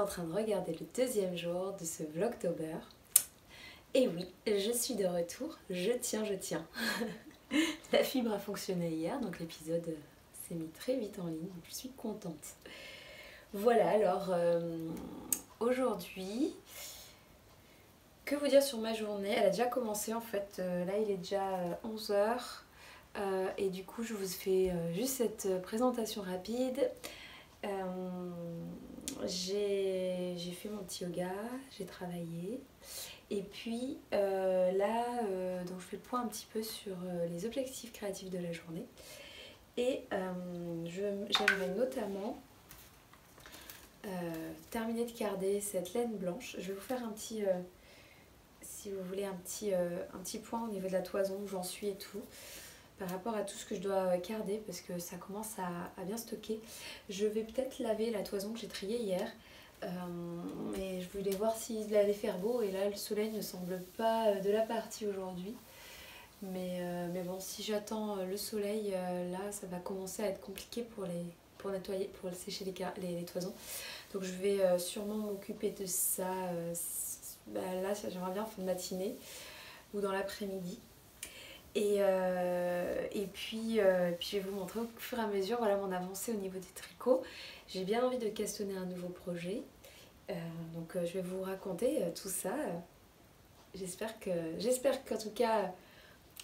train de regarder le deuxième jour de ce Vlogtober. Et oui, je suis de retour, je tiens. La fibre a fonctionné hier, donc l'épisode s'est mis très vite en ligne, je suis contente. Voilà, alors aujourd'hui, que vous dire sur ma journée? Elle a déjà commencé en fait, là il est déjà 11 h. Et du coup je vous fais juste cette présentation rapide. J'ai fait mon petit yoga, j'ai travaillé et puis là donc je fais le point un petit peu sur les objectifs créatifs de la journée et j'aimerais notamment terminer de carder cette laine blanche. Je vais vous faire un petit si vous voulez un petit point au niveau de la toison où j'en suis et tout par rapport à tout ce que je dois carder parce que ça commence à bien stocker. Je vais peut-être laver la toison que j'ai triée hier, mais je voulais voir s'il allait faire beau et là le soleil ne semble pas de la partie aujourd'hui. Mais bon, si j'attends le soleil, là ça va commencer à être compliqué pour nettoyer, pour sécher les toisons. Donc je vais sûrement m'occuper de ça là j'aimerais bien en fin de matinée ou dans l'après-midi. Et puis je vais vous montrer au fur et à mesure voilà, mon avancée au niveau des tricots. J'ai bien envie de questionner un nouveau projet. Donc je vais vous raconter tout ça. J'espère qu'en tout cas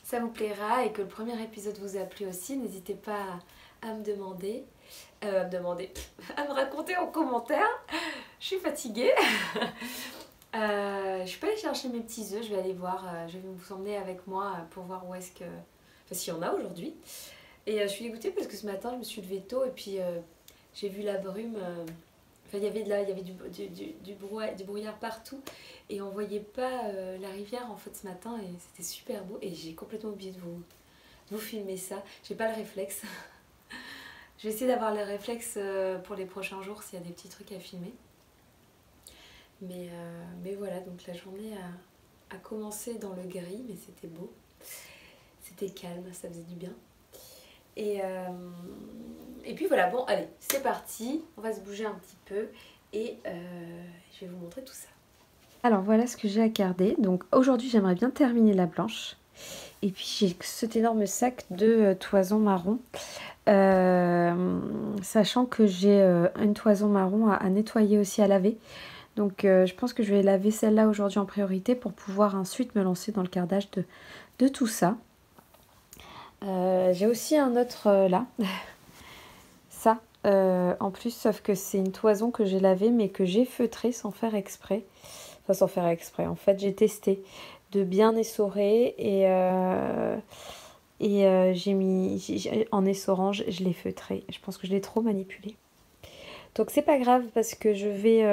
ça vous plaira et que le premier épisode vous a plu aussi. N'hésitez pas à me demander, à me raconter en commentaire. Je suis fatiguée. Je suis pas allée chercher mes petits œufs, je vais aller voir, je vais vous emmener avec moi pour voir où est-ce que... Enfin, s'il y en a aujourd'hui. Et je suis dégoûtée parce que ce matin, je me suis levée tôt et puis j'ai vu la brume. Enfin, il y avait du brouillard partout et on voyait pas la rivière en fait ce matin et c'était super beau. Et j'ai complètement oublié de vous filmer ça. J'ai pas le réflexe. Je vais essayer d'avoir le réflexe pour les prochains jours s'il y a des petits trucs à filmer. Mais voilà, donc la journée a commencé dans le gris, mais c'était beau. C'était calme, ça faisait du bien. Et puis voilà, bon allez, c'est parti. On va se bouger un petit peu et je vais vous montrer tout ça. Alors voilà ce que j'ai à carder. Donc aujourd'hui, j'aimerais bien terminer la blanche. Et puis j'ai cet énorme sac de toison marron. Sachant que j'ai une toison marron à nettoyer aussi, à laver. Donc je pense que je vais laver celle-là aujourd'hui en priorité pour pouvoir ensuite me lancer dans le cardage de tout ça. J'ai aussi un autre là, ça en plus, sauf que c'est une toison que j'ai lavée mais que j'ai feutrée sans faire exprès. Enfin sans faire exprès, en fait j'ai testé de bien essorer et j'ai mis en essorant, je l'ai feutrée. Je pense que je l'ai trop manipulée. Donc c'est pas grave parce que je vais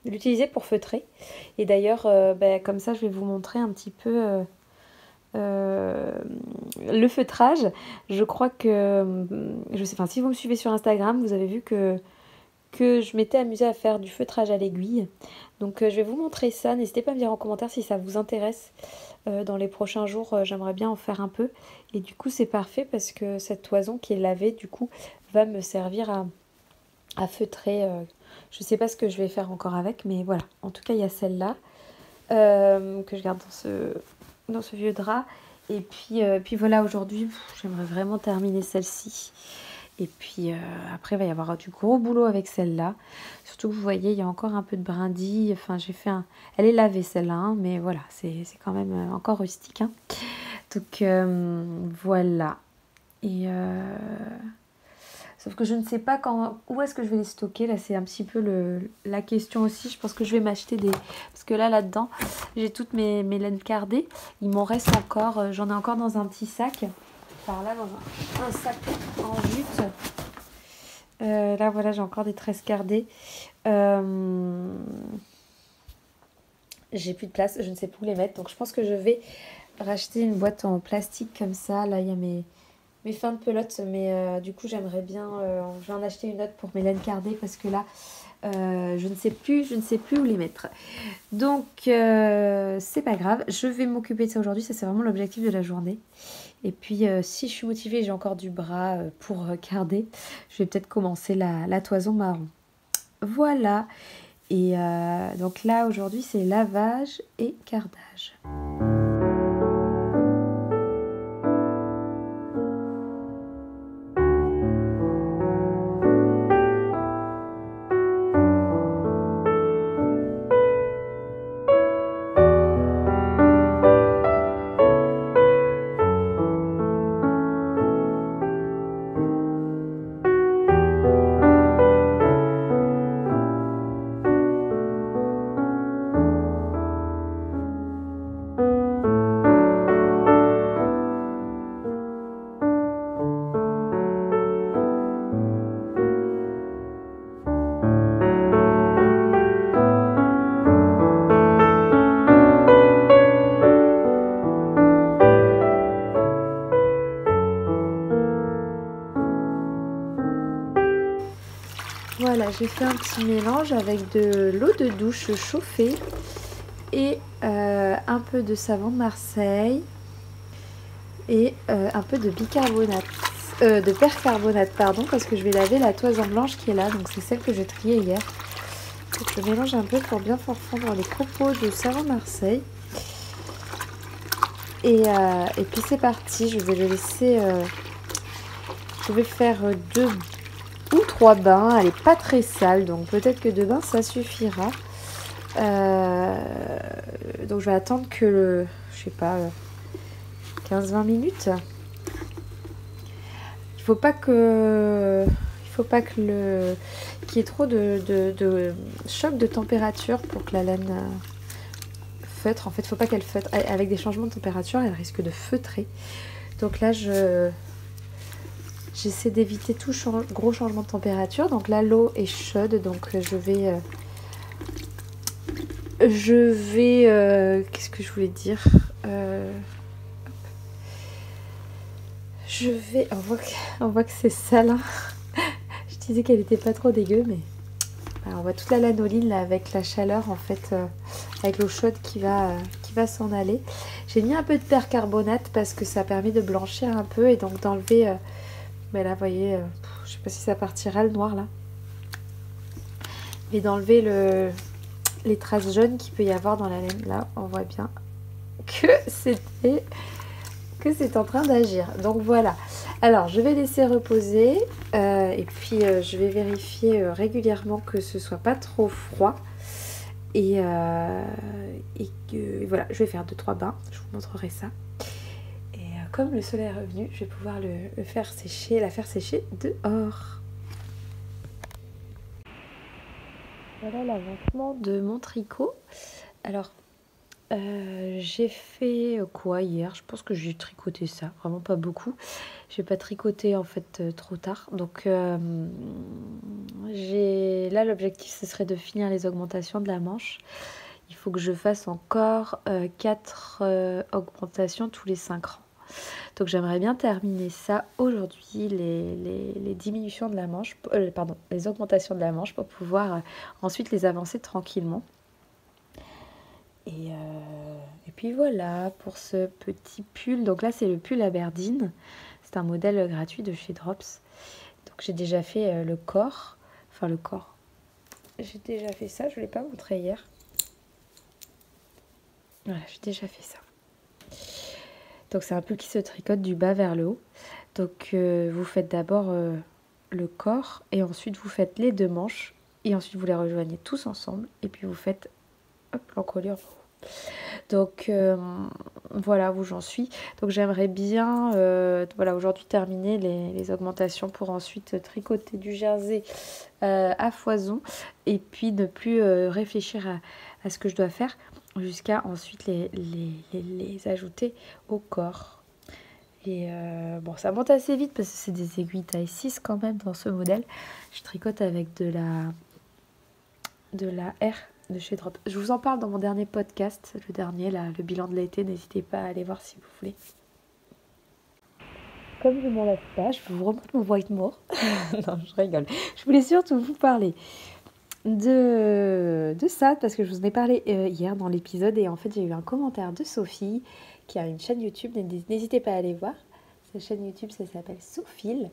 l'utiliser pour feutrer. Et d'ailleurs, comme ça, je vais vous montrer un petit peu le feutrage. Je crois que, je sais, enfin, si vous me suivez sur Instagram, vous avez vu que je m'étais amusée à faire du feutrage à l'aiguille. Donc je vais vous montrer ça. N'hésitez pas à me dire en commentaire si ça vous intéresse. Dans les prochains jours, j'aimerais bien en faire un peu. Et du coup, c'est parfait parce que cette toison qui est lavée, du coup, va me servir à feutrer. Je sais pas ce que je vais faire encore avec, mais voilà. En tout cas, il y a celle-là que je garde dans ce vieux drap. Et puis voilà, aujourd'hui, j'aimerais vraiment terminer celle-ci. Et puis après, il va y avoir du gros boulot avec celle-là. Surtout que vous voyez, il y a encore un peu de brindilles. Enfin, j'ai fait un... Elle est lavée celle-là, hein, mais voilà, c'est quand même encore rustique. Hein. Donc voilà. Et... Sauf que je ne sais pas où est-ce que je vais les stocker. Là, c'est un petit peu la question aussi. Je pense que je vais m'acheter des... Parce que là-dedans, j'ai toutes mes laines cardées. Il m'en reste encore. J'en ai encore dans un petit sac. Par là, dans un sac en jute. Là, voilà, j'ai encore des tresses cardées. J'ai plus de place. Je ne sais plus où les mettre. Donc, je pense que je vais racheter une boîte en plastique comme ça. Là, il y a mes fins de pelote, mais du coup j'aimerais bien, je vais en acheter une autre pour mes laines cardées parce que là je ne sais plus où les mettre. Donc c'est pas grave, je vais m'occuper de ça aujourd'hui, ça c'est vraiment l'objectif de la journée. Et puis si je suis motivée, j'ai encore du bras pour carder, je vais peut-être commencer la toison marron. Voilà. Et donc là aujourd'hui c'est lavage et cardage. Voilà, j'ai fait un petit mélange avec de l'eau de douche chauffée et un peu de savon de Marseille et un peu de bicarbonate, de percarbonate pardon, parce que je vais laver la toison blanche qui est là, donc c'est celle que j'ai triée hier. Donc je mélange un peu pour bien faire fondre les copeaux de savon de Marseille. Et puis c'est parti, je vais le laisser, je vais faire 2 ou 3 bains, elle est pas très sale, donc peut-être que 2 bains ça suffira. Donc je vais attendre que je sais pas, 15-20 minutes. Il faut pas qu'il y ait trop de choc de température pour que la laine feutre. En fait, il faut pas qu'elle feutre. Avec des changements de température, elle risque de feutrer. Donc là, j'essaie d'éviter tout gros changement de température. Donc là, l'eau est chaude, donc je vais qu'est-ce que je voulais dire, on voit que c'est sale, hein. Je disais qu'elle était pas trop dégueu, mais on voit toute la lanoline là, avec la chaleur en fait, avec l'eau chaude qui va s'en aller. J'ai mis un peu de percarbonate parce que ça permet de blanchir un peu et donc d'enlever, mais là vous voyez, je sais pas si ça partira le noir là, mais d'enlever les traces jaunes qu'il peut y avoir dans la laine. Là on voit bien que c'est en train d'agir. Donc voilà, alors je vais laisser reposer et puis je vais vérifier régulièrement que ce soit pas trop froid et que voilà, je vais faire 2-3 bains, je vous montrerai ça. Et comme le soleil est revenu, je vais pouvoir la faire sécher dehors. Voilà l'avancement de mon tricot. Alors j'ai fait quoi hier? Je pense que j'ai tricoté ça, vraiment pas beaucoup. J'ai pas tricoté en fait trop tard. Donc là l'objectif ce serait de finir les augmentations de la manche. Il faut que je fasse encore 4 augmentations tous les 5 rangs. Donc j'aimerais bien terminer ça aujourd'hui, les diminutions de la manche, les augmentations de la manche pour pouvoir ensuite les avancer tranquillement. Et puis voilà pour ce petit pull. Donc là c'est le pull Aberdeen. C'est un modèle gratuit de chez Drops. Donc j'ai déjà fait le corps. Enfin le corps. J'ai déjà fait ça, je ne l'ai pas montré hier. Voilà, j'ai déjà fait ça. Donc c'est un pull qui se tricote du bas vers le haut. Donc vous faites d'abord le corps et ensuite vous faites les 2 manches. Et ensuite vous les rejoignez tous ensemble. Et puis vous faites l'encolure. Donc voilà où j'en suis. Donc j'aimerais bien voilà, aujourd'hui terminer les augmentations pour ensuite tricoter du jersey à foison et puis ne plus réfléchir à ce que je dois faire jusqu'à ensuite les ajouter au corps. Et bon, ça monte assez vite parce que c'est des aiguilles taille 6 quand même dans ce modèle. Je tricote avec de la R de chez Drop. Je vous en parle dans mon dernier podcast, le dernier, là, le bilan de l'été. N'hésitez pas à aller voir si vous voulez. Comme je m'en lasse pas, je vous remonte mon Whitemore. Non, je rigole. Je voulais surtout vous parler de ça parce que je vous en ai parlé hier dans l'épisode et en fait j'ai eu un commentaire de Sophie qui a une chaîne YouTube. N'hésitez pas à aller voir. Sa chaîne YouTube, ça s'appelle Sophile.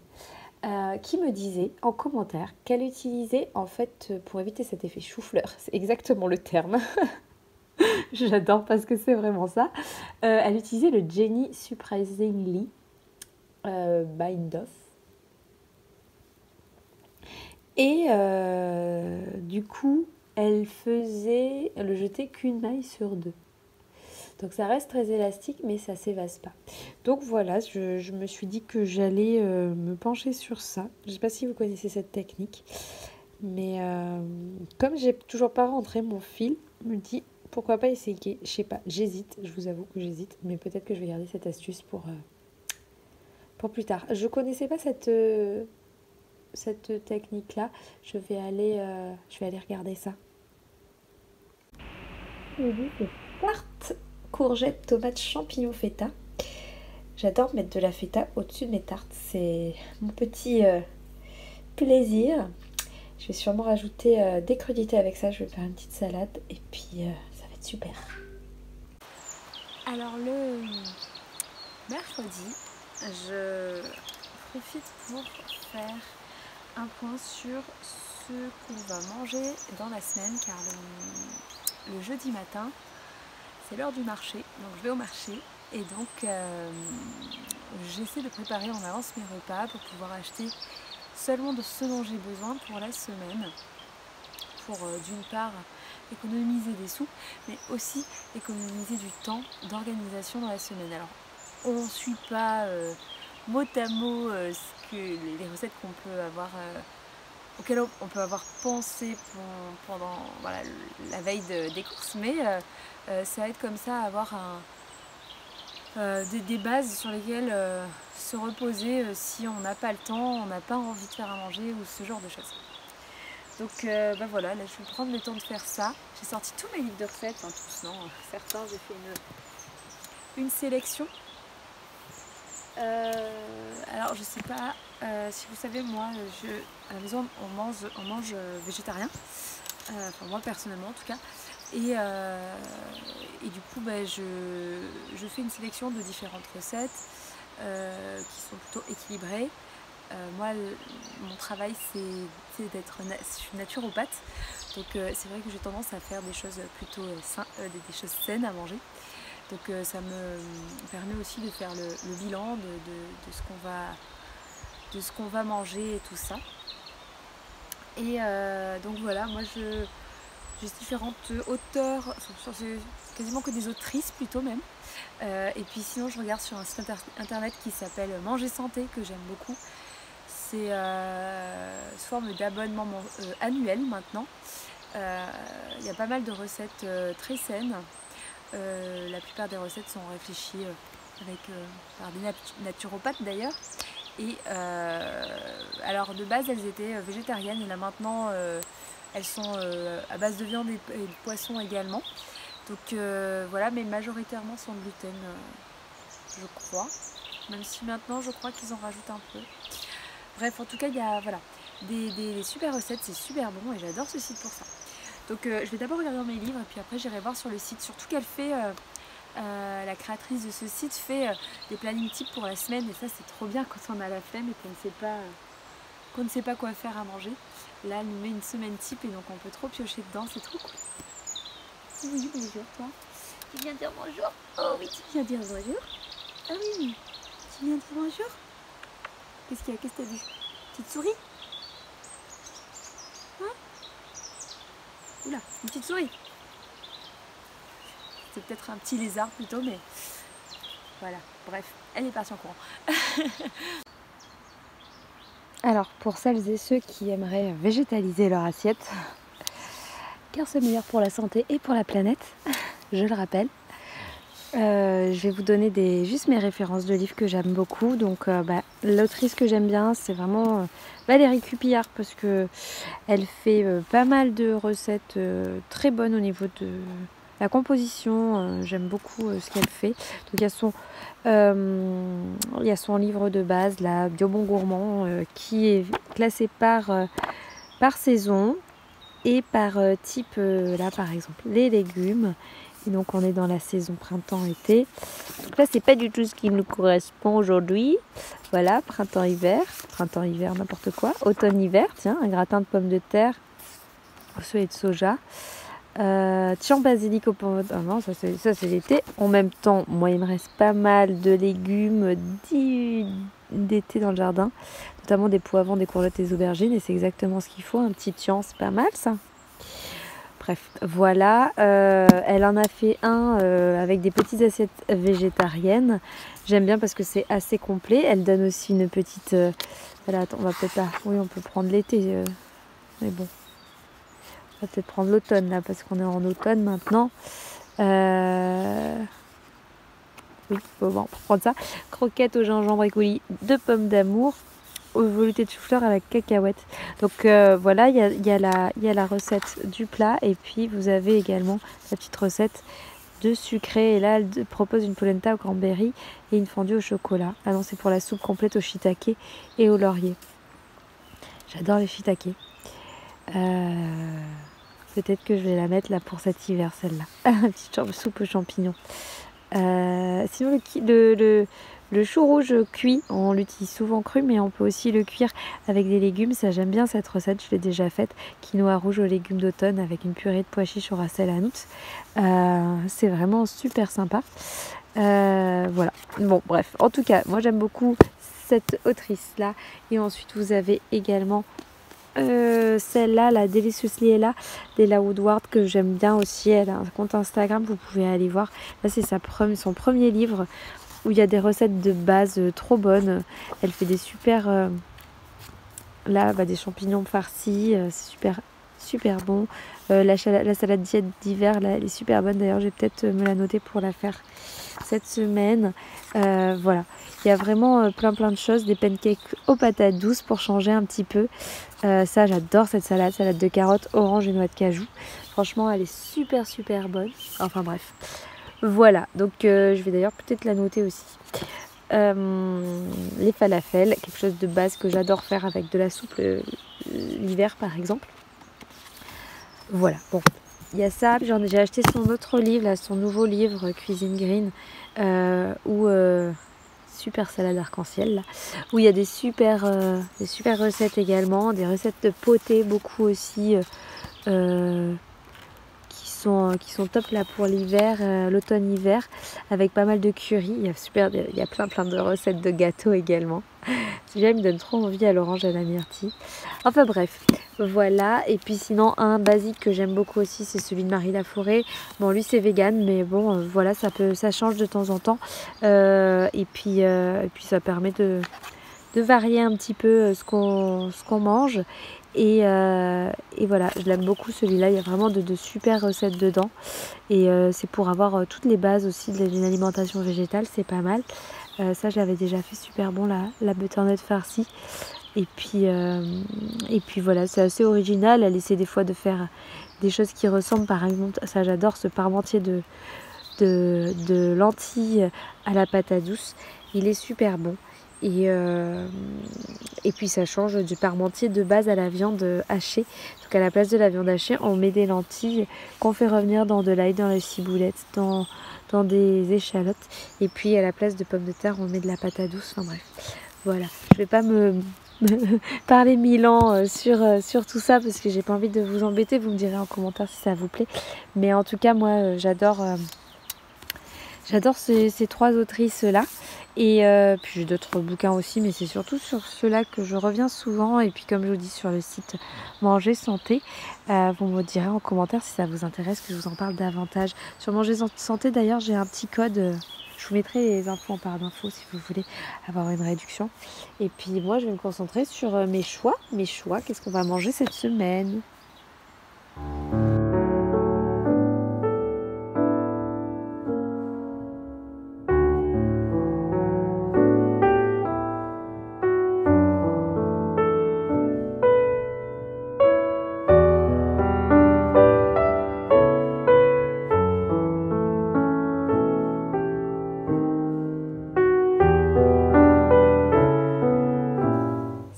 qui me disait en commentaire qu'elle utilisait en fait pour éviter cet effet chou-fleur, c'est exactement le terme. J'adore parce que c'est vraiment ça. Elle utilisait le Jenny Surprisingly Bind Off. Et du coup, elle jetait qu'une maille sur 2. Donc ça reste très élastique, mais ça s'évase pas. Donc voilà, je me suis dit que j'allais me pencher sur ça. Je ne sais pas si vous connaissez cette technique. Mais comme j'ai toujours pas rentré mon fil, je me dis pourquoi pas essayer. Je sais pas, j'hésite, je vous avoue que j'hésite. Mais peut-être que je vais garder cette astuce pour plus tard. Je connaissais pas cette technique-là. Je vais aller regarder ça. Aujourd'hui, c'est tarte courgette, tomate, champignons, feta. J'adore mettre de la feta au-dessus de mes tartes. C'est mon petit plaisir. Je vais sûrement rajouter des crudités avec ça. Je vais faire une petite salade et puis ça va être super. Alors le mercredi, je profite pour faire un point sur ce qu'on va manger dans la semaine car le jeudi matin, c'est l'heure du marché. Donc je vais au marché et donc j'essaie de préparer en avance mes repas pour pouvoir acheter seulement de ce dont j'ai besoin pour la semaine, pour d'une part économiser des sous, mais aussi économiser du temps d'organisation dans la semaine. Alors, on ne suit pas mot à mot les recettes qu'on peut avoir, auxquelles on peut avoir pensé pendant voilà, la veille des courses, mais ça aide comme ça à avoir des bases sur lesquelles se reposer si on n'a pas le temps, on n'a pas envie de faire à manger ou ce genre de choses. Donc voilà, là je vais prendre le temps de faire ça. J'ai sorti tous mes livres de recettes, enfin tous, non, certains, j'ai fait une sélection. Alors je sais pas si vous savez, moi à la maison on mange végétarien, enfin moi personnellement en tout cas. Et du coup je fais une sélection de différentes recettes qui sont plutôt équilibrées. Moi mon travail c'est d'être je suis naturopathe, donc c'est vrai que j'ai tendance à faire des choses plutôt des choses saines à manger. Donc ça me permet aussi de faire le bilan de ce qu'on va manger et tout ça. Et donc voilà, moi j'ai différentes auteurs, enfin, c'est quasiment que des autrices plutôt même. Et puis sinon je regarde sur un site internet qui s'appelle Manger Santé, que j'aime beaucoup. C'est sous forme d'abonnement annuel maintenant. Il y a pas mal de recettes très saines. La plupart des recettes sont réfléchies par des naturopathes d'ailleurs. Et alors de base elles étaient végétariennes et là maintenant elles sont à base de viande et de poisson également. Donc voilà, mais majoritairement sans gluten, je crois. Même si maintenant je crois qu'ils en rajoutent un peu. Bref, en tout cas il y a voilà, des super recettes, c'est super bon et j'adore ce site pour ça. Donc je vais d'abord regarder dans mes livres et puis après j'irai voir sur le site. Surtout qu'elle fait, la créatrice de ce site fait des plannings types pour la semaine. Et ça c'est trop bien quand on a la flemme et qu'on ne sait pas quoi faire à manger. Là elle nous met une semaine type et donc on peut trop piocher dedans, c'est trop cool. Oui, bonjour toi. Tu viens dire bonjour? Oh oui, tu viens dire bonjour? Ah oui, tu viens dire bonjour? Qu'est-ce qu'il y a? Qu'est-ce que t'as vu? Petite souris? Oula, une petite souris. C'est peut-être un petit lézard plutôt, mais voilà, bref, elle est partie en courant. Alors, pour celles et ceux qui aimeraient végétaliser leur assiette, car c'est meilleur pour la santé et pour la planète, je le rappelle, je vais vous donner juste mes références de livres que j'aime beaucoup. Donc l'autrice que j'aime bien, c'est vraiment Valérie Cupillard, parce que elle fait pas mal de recettes très bonnes au niveau de la composition. J'aime beaucoup ce qu'elle fait. Donc il y a son livre de base, la Bio Bon Gourmand, qui est classé par saison et par type, là par exemple les légumes. Et donc on est dans la saison printemps-été. Donc là c'est pas du tout ce qui nous correspond aujourd'hui. Voilà, printemps-hiver, n'importe quoi. Automne-hiver, tiens, un gratin de pommes de terre au soja et de soja. Tiens, basilic au poivre. Ah non, ça c'est l'été. En même temps, moi il me reste pas mal de légumes d'été dans le jardin, notamment des poivrons, des courgettes et des aubergines, et c'est exactement ce qu'il faut. Un petit tian, c'est pas mal ça. Bref, voilà. Elle en a fait un avec des petites assiettes végétariennes. J'aime bien parce que c'est assez complet. Elle donne aussi une petite. Voilà, attends, on va peut-être pas. Oui, on peut prendre l'été, mais bon. On va peut-être prendre l'automne là parce qu'on est en automne maintenant. Oui, bon, on peut prendre ça. Croquettes au gingembre et coulis, 2 pommes d'amour, velouté de chou-fleur à la cacahuète. Donc voilà, il y a la recette du plat et puis vous avez également la petite recette de sucré. Et là, elle propose une polenta au cranberry et une fondue au chocolat. Ah non, c'est pour la soupe complète au shiitake et au laurier. J'adore les shiitake. Peut-être que je vais la mettre là pour cet hiver, celle-là. Petite soupe aux champignons. Sinon, le chou rouge cuit, on l'utilise souvent cru, mais on peut aussi le cuire avec des légumes. Ça, j'aime bien cette recette, je l'ai déjà faite. Quinoa rouge aux légumes d'automne avec une purée de pois chiches au ras el hanout. C'est vraiment super sympa. Voilà. Bon, bref. En tout cas, moi j'aime beaucoup cette autrice-là. Et ensuite, vous avez également celle-là, la Delicious Liela d'Ella Woodward, que j'aime bien aussi. Elle a un compte Instagram, vous pouvez aller voir. Là, c'est son premier livre où il y a des recettes de base trop bonnes. Elle fait des super... là, des champignons farcis, c'est super bon. La salade diète d'hiver, là, elle est super bonne. D'ailleurs, je vais peut-être me la noter pour la faire cette semaine. Voilà, il y a vraiment plein de choses. Des pancakes aux patates douces pour changer un petit peu. Ça, j'adore cette salade de carottes, orange et noix de cajou. Franchement, elle est super bonne. Enfin bref, voilà. Donc je vais d'ailleurs peut-être la noter aussi. Les falafels, quelque chose de base que j'adore faire avec de la soupe l'hiver par exemple. Voilà, bon, il y a ça. J'ai acheté son autre livre, là, son nouveau livre Cuisine Green, où super salade arc-en-ciel, là, où il y a des super recettes également, des recettes de potées beaucoup aussi, qui sont top là pour l'hiver, l'automne-hiver, avec pas mal de curry. Il y a plein de recettes de gâteaux également. Celui-là, il me donne trop envie à l'orange à la myrtille. Enfin bref, voilà. Et puis sinon, un basique que j'aime beaucoup aussi, c'est celui de Marie Laforêt. Bon, lui c'est vegan, mais bon, voilà, ça change de temps en temps. Et puis ça permet de varier un petit peu ce qu'on mange. Et voilà, je l'aime beaucoup celui-là. Il y a vraiment de super recettes dedans. Et c'est pour avoir toutes les bases aussi d'une alimentation végétale, c'est pas mal. Ça, je l'avais déjà fait, super bon, la butternut farcie. Et puis voilà, c'est assez original. Elle essaie des fois de faire des choses qui ressemblent, par exemple, ça j'adore, ce parmentier de lentilles à la patate douce. Il est super bon. Et puis ça change du parmentier de base à la viande hachée. Donc à la place de la viande hachée, on met des lentilles qu'on fait revenir dans de l'ail, dans les ciboulettes, dans des échalotes. Et puis à la place de pommes de terre, on met de la patate douce. Enfin bref, voilà. Je vais pas me parler 1000 ans sur tout ça parce que j'ai pas envie de vous embêter. Vous me direz en commentaire si ça vous plaît. Mais en tout cas, moi, j'adore ces 3 autrices-là. Et puis j'ai d'autres bouquins aussi, mais c'est surtout sur ceux-là que je reviens souvent. Et puis comme je vous dis sur le site Manger Santé, vous me direz en commentaire si ça vous intéresse que je vous en parle davantage. Sur Manger Santé d'ailleurs, j'ai un petit code, je vous mettrai les infos en barre d'infos si vous voulez avoir une réduction. Et puis moi je vais me concentrer sur mes choix, qu'est-ce qu'on va manger cette semaine.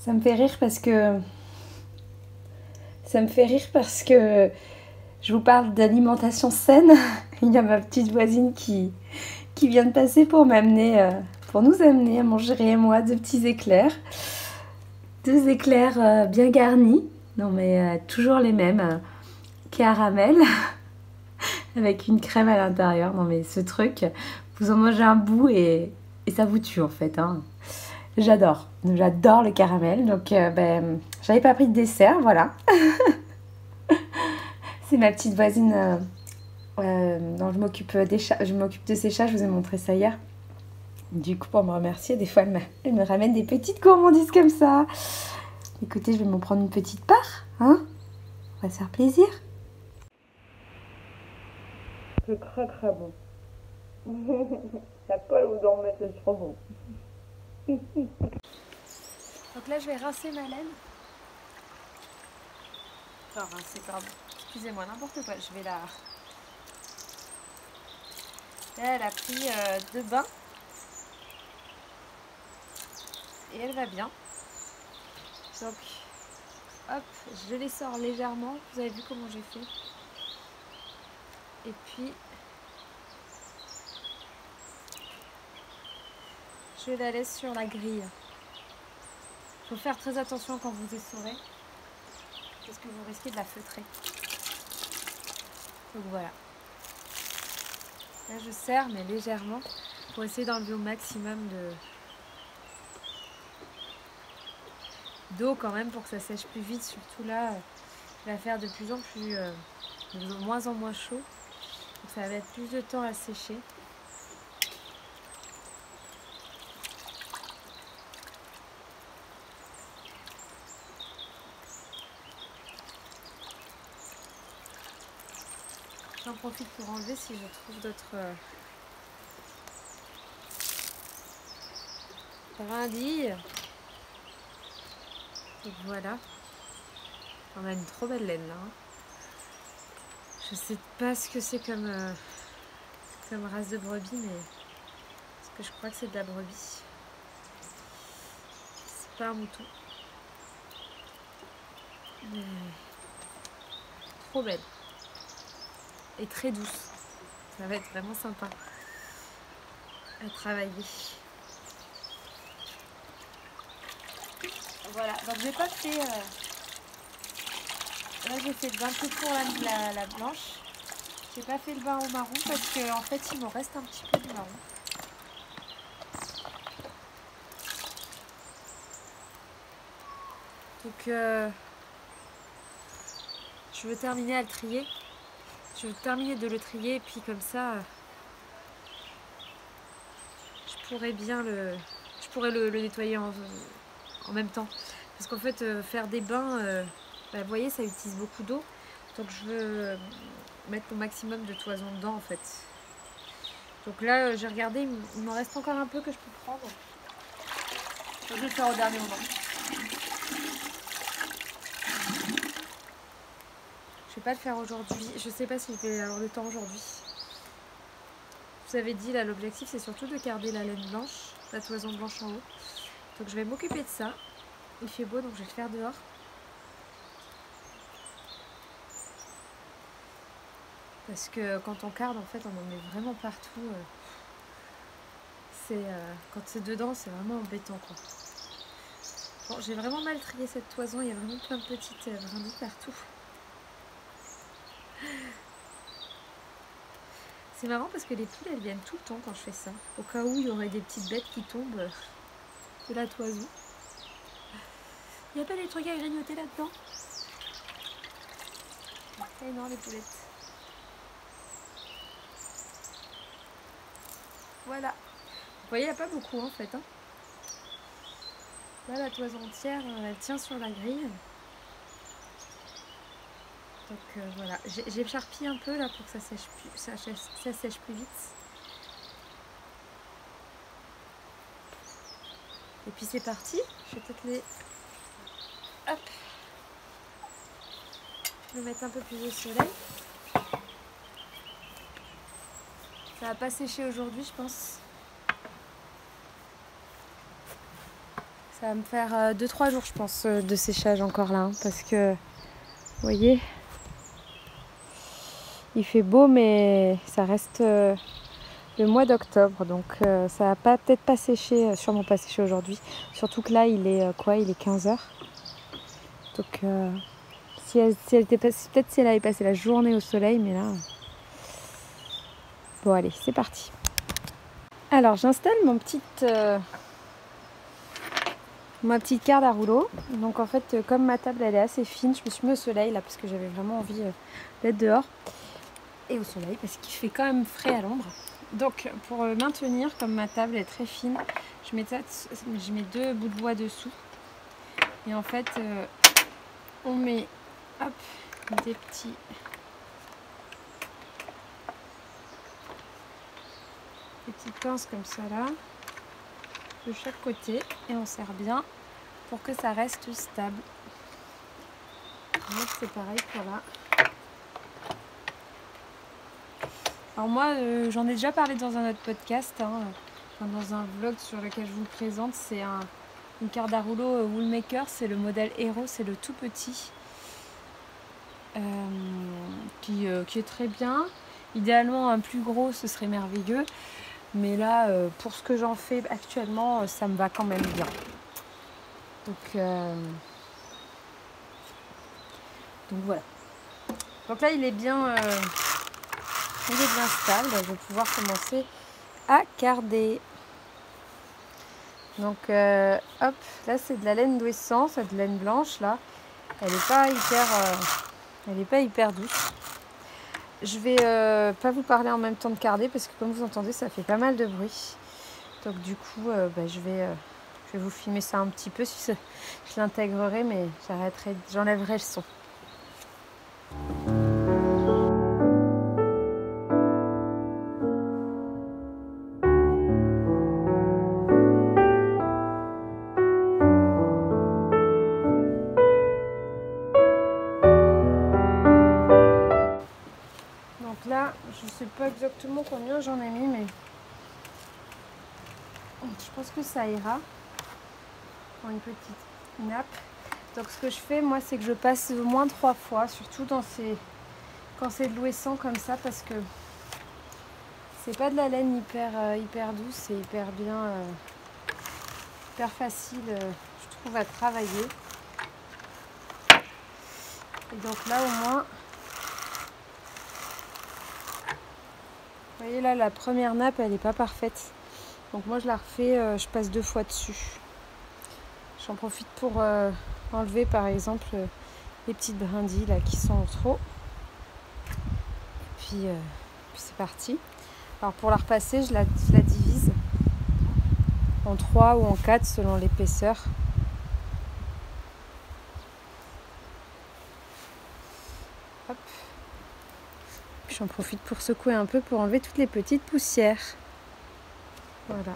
Ça me fait rire parce que je vous parle d'alimentation saine. Il y a ma petite voisine qui vient de passer pour m'amener, pour nous amener à manger et moi 2 petits éclairs. 2 éclairs bien garnis. Non mais toujours les mêmes. Caramel avec une crème à l'intérieur. Non mais ce truc, vous en mangez un bout et ça vous tue en fait. Hein. J'adore le caramel. Donc j'avais pas pris de dessert, voilà. C'est ma petite voisine dont je m'occupe de ses chats, je vous ai montré ça hier. Du coup, pour me remercier, des fois elle me ramène des petites gourmandises comme ça. Écoutez, je vais m'en prendre une petite part, hein. On va se faire plaisir. C'est très très bon. La poêle où dormait, c'est trop bon. Donc là, je vais rincer ma laine. Enfin, rincer, pardon. Excusez-moi, n'importe quoi. Je vais la... Là, elle a pris 2 bains. Et elle va bien. Donc, hop, je les sors légèrement. Vous avez vu comment j'ai fait. Et puis, je la laisse sur la grille. Il faut faire très attention quand vous essorez, parce que vous risquez de la feutrer. Donc voilà. Là, je serre, mais légèrement, pour essayer d'enlever au maximum d'eau quand même, pour que ça sèche plus vite. Surtout là, il va faire de plus en plus, de moins en moins chaud. Donc ça va mettre plus de temps à sécher. J'en profite pour enlever si je trouve d'autres brindilles. Donc voilà. On a une trop belle laine là. Hein. Je sais pas ce que c'est comme race de brebis, mais parce que je crois que c'est de la brebis. C'est pas un mouton. Mais trop belle. Et très douce. Ça va être vraiment sympa à travailler. Voilà, donc j'ai pas fait... Là j'ai fait le bain que pour la blanche. J'ai pas fait le bain au marron parce que en fait il me reste un petit peu de marron. Donc je veux terminer à le trier. Je veux terminer de le trier et puis comme ça je pourrais le nettoyer en même temps. Parce qu'en fait faire des bains, vous voyez, ça utilise beaucoup d'eau. Donc je veux mettre au maximum de toison dedans en fait. Donc là j'ai regardé, il m'en reste encore un peu que je peux prendre. Je vais le faire au dernier moment. Je vais pas le faire aujourd'hui. Je sais pas si je vais avoir le temps aujourd'hui. Je vous avais dit là, l'objectif c'est surtout de garder la laine blanche, la toison blanche en haut. Donc je vais m'occuper de ça. Il fait beau donc je vais le faire dehors. Parce que quand on carde en fait on en met vraiment partout. Quand c'est dedans c'est vraiment embêtant quoi. Bon, j'ai vraiment mal trié cette toison, il y a vraiment plein de petites brindilles partout. C'est marrant parce que les poules elles viennent tout le temps quand je fais ça. Au cas où il y aurait des petites bêtes qui tombent de la toison. Il n'y a pas des trucs à grignoter là-dedans? Eh non, les poulettes. Voilà. Vous voyez, il n'y a pas beaucoup en fait. Hein. Là, la toison entière, elle tient sur la grille. Donc voilà, j'ai charpie un peu là pour que ça sèche plus vite. Et puis c'est parti. Je vais peut-être les... Hop. Je vais mettre un peu plus de soleil. Ça va pas sécher aujourd'hui, je pense. Ça va me faire 2-3 jours, je pense, de séchage encore là. Hein, parce que, vous voyez, Il fait beau, mais ça reste le mois d'octobre, donc ça va peut-être pas sécher, sûrement pas sécher aujourd'hui. Surtout que là, il est il est 15 h. Donc peut-être si elle avait passé la journée au soleil, mais là... Bon allez, c'est parti. Alors j'installe ma petite carte à rouleau. Donc en fait, comme ma table elle est assez fine, je me suis mis au soleil là parce que j'avais vraiment envie d'être dehors. Et au soleil parce qu'il fait quand même frais à l'ombre. Donc pour maintenir, comme ma table est très fine, je mets 2 bouts de bois dessous. Et en fait, on met hop, des petites pinces comme ça là, de chaque côté, et on serre bien pour que ça reste stable. Donc c'est pareil pour là. Alors moi, j'en ai déjà parlé dans un autre podcast, dans un vlog sur lequel je vous le présente. C'est une carte à rouleau Woolmaker, c'est le modèle Hero, c'est le tout petit, qui est très bien. Idéalement, un plus gros, ce serait merveilleux. Mais là, pour ce que j'en fais actuellement, ça me va quand même bien. Donc voilà. Donc là, il est bien stable. Je vais pouvoir commencer à carder. Donc hop, là c'est de la laine d'Ouessant, c'est de la laine blanche là. Elle n'est pas hyper douce. Je vais pas vous parler en même temps de carder parce que comme vous entendez, ça fait pas mal de bruit. Donc du coup, je vais vous filmer ça un petit peu. Si je l'intégrerai, mais j'enlèverai le son. Là, je ne sais pas exactement combien j'en ai mis, mais je pense que ça ira pour une petite nappe. Donc ce que je fais, moi, c'est que je passe au moins 3 fois, surtout quand c'est de l'Ouessant comme ça, parce que c'est pas de la laine hyper douce, c'est hyper facile, je trouve, à travailler. Et donc là, au moins... Vous voyez là, la première nappe, elle n'est pas parfaite. Donc moi, je la refais, je passe 2 fois dessus. J'en profite pour enlever, par exemple, les petites brindilles là, qui sont trop. Puis c'est parti. Alors pour la repasser, je la divise en 3 ou en 4 selon l'épaisseur. Hop. J'en profite pour secouer un peu pour enlever toutes les petites poussières. Voilà.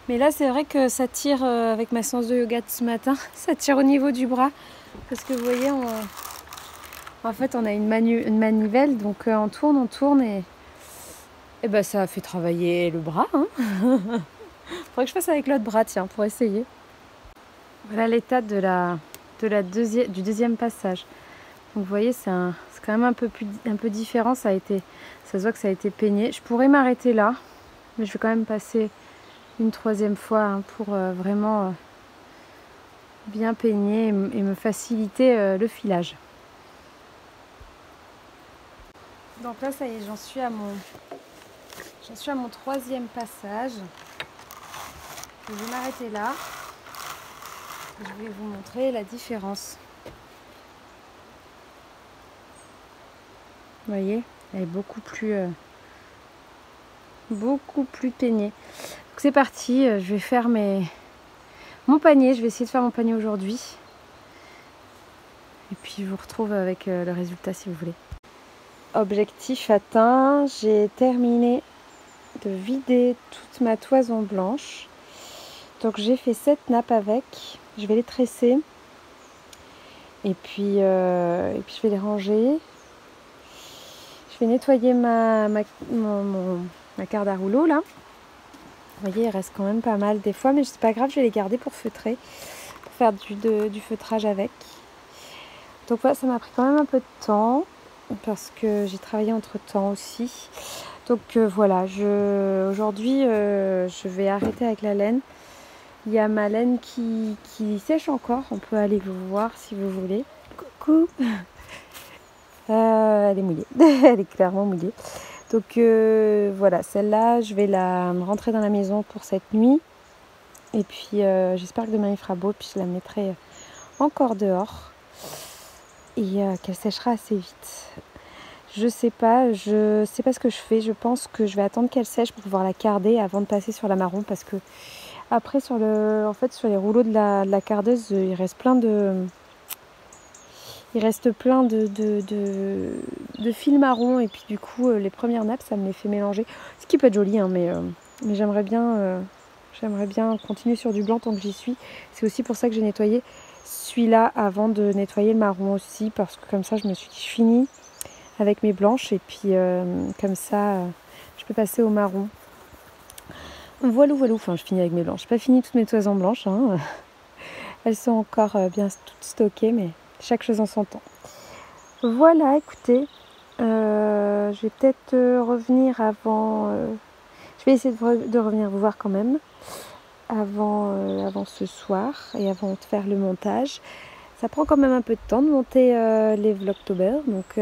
Mais là, c'est vrai que ça tire avec ma séance de yoga de ce matin. Ça tire au niveau du bras. Parce que vous voyez, en fait, on a une manivelle. Donc on tourne et ça fait travailler le bras. Faudrait que je fasse avec l'autre bras, tiens, pour essayer. Voilà l'état du deuxième passage. Donc vous voyez, c'est quand même un peu différent. Ça se voit que ça a été peigné. Je pourrais m'arrêter là, mais je vais quand même passer une 3e fois pour vraiment bien peigner et me faciliter le filage. Donc là, ça y est, j'en suis à mon 3e passage. Je vais m'arrêter là. Je vais vous montrer la différence. Vous voyez, elle est beaucoup plus peignée. Donc c'est parti, je vais faire mon panier. Je vais essayer de faire mon panier aujourd'hui. Et puis je vous retrouve avec le résultat si vous voulez. Objectif atteint, j'ai terminé de vider toute ma toison blanche. Donc j'ai fait 7 nappes avec. Je vais les tresser. Et puis je vais les ranger. Je vais nettoyer ma carte à rouleau là. Vous voyez, il reste quand même pas mal des fois, mais c'est pas grave, je vais les garder pour feutrer, pour faire du feutrage avec. Donc voilà, ça m'a pris quand même un peu de temps parce que j'ai travaillé entre temps aussi. Donc voilà, aujourd'hui je vais arrêter avec la laine. Il y a ma laine qui sèche encore, on peut aller vous voir si vous voulez. Coucou. Elle est mouillée, elle est clairement mouillée. Donc voilà, celle-là, je vais la rentrer dans la maison pour cette nuit. Et puis j'espère que demain il fera beau, puis je la mettrai encore dehors. Et qu'elle séchera assez vite. Je sais pas ce que je fais. Je pense que je vais attendre qu'elle sèche pour pouvoir la carder avant de passer sur la marron. Parce que après sur les rouleaux de la cardeuse, il reste plein de fils marron. Et puis du coup les premières nappes ça me les fait mélanger. Ce qui peut être joli hein, mais j'aimerais bien continuer sur du blanc tant que j'y suis. C'est aussi pour ça que j'ai nettoyé celui-là avant de nettoyer le marron aussi. Parce que comme ça je me suis dit je finis avec mes blanches et puis comme ça je peux passer au marron. Voilà, enfin je finis avec mes blanches. Je n'ai pas fini toutes mes toisons blanches hein. Elles sont encore bien toutes stockées mais chaque chose en son temps. Voilà, écoutez, je vais peut-être revenir avant, je vais essayer de revenir vous voir quand même avant ce soir et avant de faire le montage. Ça prend quand même un peu de temps de monter les vlogtober, donc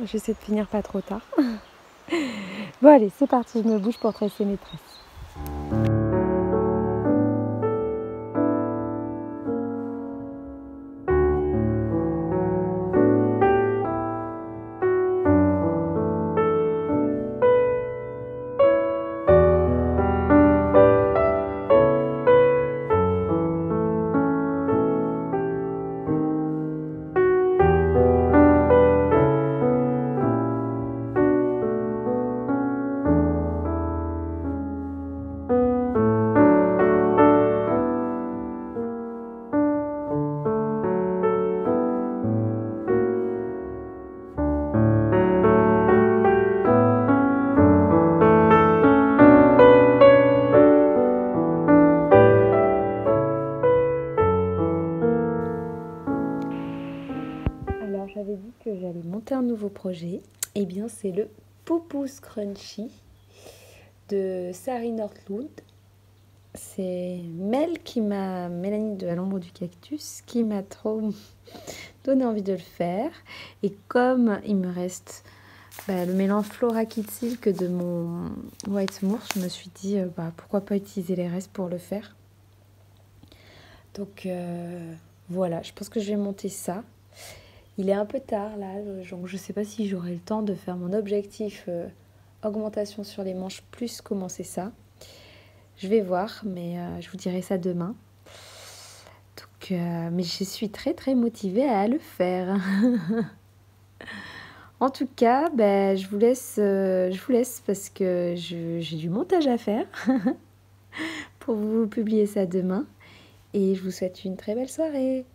j'essaie de finir pas trop tard. Bon allez, c'est parti, je me bouge pour tresser mes tresses. J'avais dit que j'allais monter un nouveau projet. Et bien c'est le Poupou Scrunchie de Sari Nordlund. C'est Mélanie de À l'ombre du cactus qui m'a trop donné envie de le faire. Et comme il me reste le mélange Flora Kids Silk de mon White Moor, je me suis dit pourquoi pas utiliser les restes pour le faire. Donc voilà, je pense que je vais monter ça. Il est un peu tard là, donc je sais pas si j'aurai le temps de faire mon objectif augmentation sur les manches plus commencer ça. Je vais voir, mais je vous dirai ça demain. Donc, mais je suis très très motivée à le faire. En tout cas, je vous laisse parce que j'ai du montage à faire pour vous publier ça demain. Et je vous souhaite une très belle soirée.